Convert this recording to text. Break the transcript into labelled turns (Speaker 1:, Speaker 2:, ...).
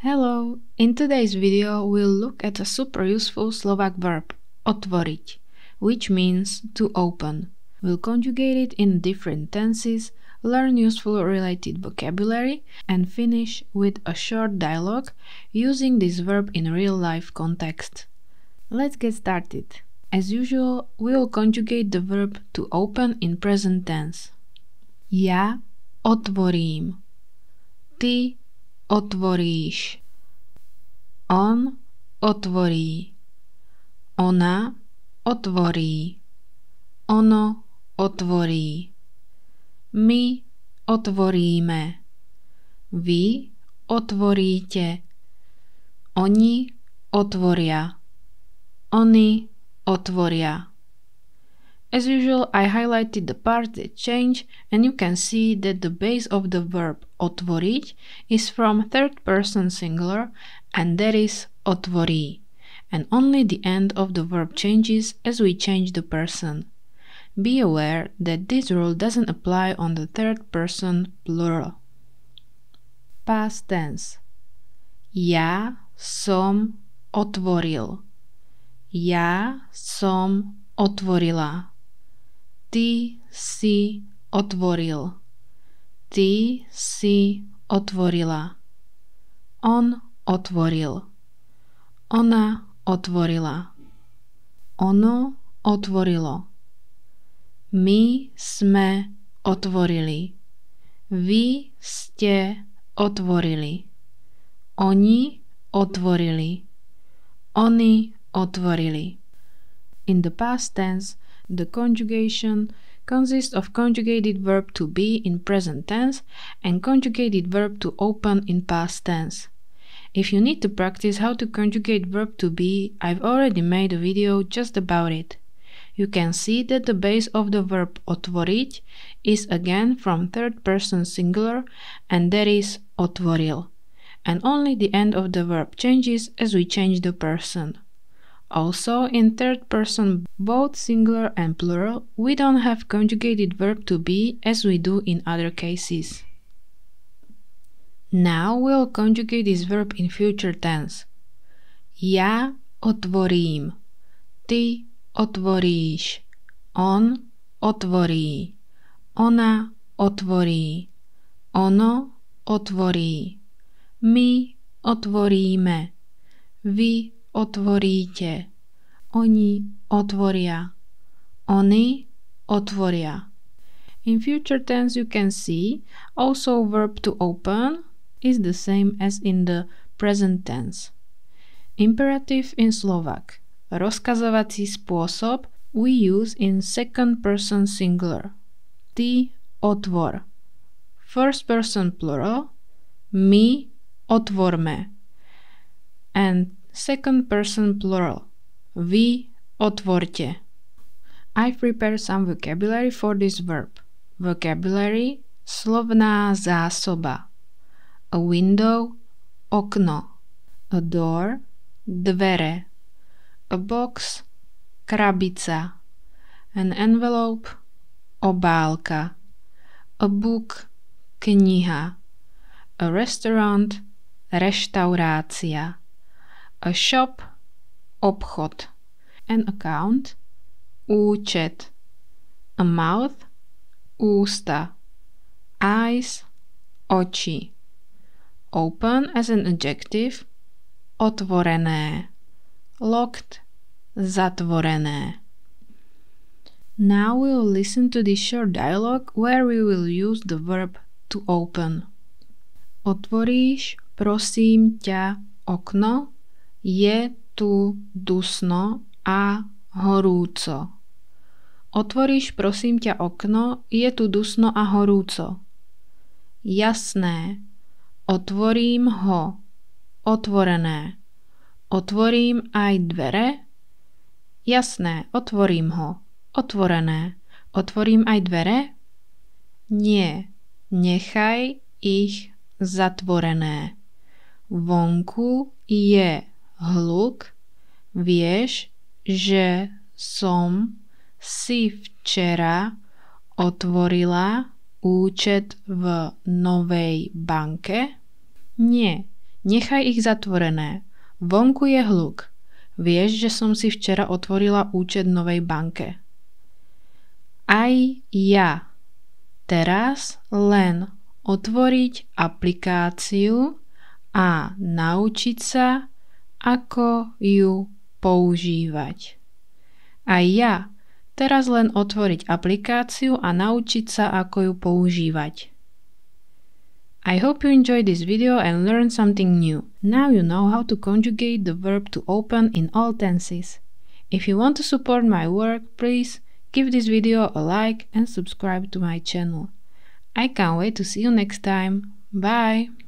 Speaker 1: Hello! In today's video we'll look at a super useful Slovak verb, otvoriť, which means to open. We'll conjugate it in different tenses, learn useful related vocabulary, and finish with a short dialogue using this verb in real-life context. Let's get started. As usual, we'll conjugate the verb to open in present tense. Ja otvorím. Ty otvoríš. On otvorí. Ona otvorí. Ono otvorí. My otvoríme. Vy otvoríte. Oni otvoria. Oni otvoria. As usual, I highlighted the parts that change, and you can see that the base of the verb otvoriť is from third person singular, and that is otvorí, and only the end of the verb changes as we change the person. Be aware that this rule doesn't apply on the third person plural. Past tense. Ja som otvoril. Ja som otvorila. Ty si otvoril. Ty si otvorila. On otvoril. Ona otvorila. Ono otvorilo. My sme otvorili. Vy ste otvorili. Oni otvorili. Oni otvorili. In the past tense, the conjugation consists of conjugated verb to be in present tense and conjugated verb to open in past tense. If you need to practice how to conjugate verb to be, I've already made a video just about it. You can see that the base of the verb otvoriť is again from third person singular, and that is otvoril, and only the end of the verb changes as we change the person. Also, in third person, both singular and plural, we don't have conjugated verb to be as we do in other cases. Now we'll conjugate this verb in future tense. Ja otvorím. Ty otvoríš. On otvorí. Ona otvorí. Ono otvorí. My otvoríme. Vy otvoríte. Oni otvoria. Oni otvoria. In future tense you can see also verb to open is the same as in the present tense. Imperative in Slovak. Rozkazovací spôsob we use in second person singular. Ty otvor. First person plural. My otvorme. And second person plural. Vy otvorte. I've prepared some vocabulary for this verb. Vocabulary, slovná zásoba. A window, okno. A door, dvere. A box, krabica. An envelope, obálka. A book, kniha. A restaurant, reštaurácia. A shop, obchod. An account, účet. A mouth, ústa. Eyes, oči. Open as an adjective, otvorené. Locked, zatvorené. Now we will listen to this short dialogue where we will use the verb to open. Otvoríš, prosím ťa, okno? Je tu dusno a horúco. Otvoríš, prosím ťa, okno? Je tu dusno a horúco. Jasné. Otvorím ho. Otvorené. Otvorím aj dvere? Jasné, otvorím ho. Otvorené. Otvorím aj dvere? Nie. Nechaj ich zatvorené. Vonku je hluk. Vieš, že som si včera otvorila účet v novej banke? Nie, Nechaj ich zatvorené. Vonku je hluk. Vieš, že som si včera otvorila účet v novej banke. Aj ja. Teraz len otvoriť aplikáciu a naučiť sa, ako ju používať. Aj ja. Teraz len otvoriť aplikáciu a naučiť sa, ako ju používať. I hope you enjoyed this video and learned something new. Now you know how to conjugate the verb to open in all tenses. If you want to support my work, please give this video a like and subscribe to my channel. I can't wait to see you next time. Bye!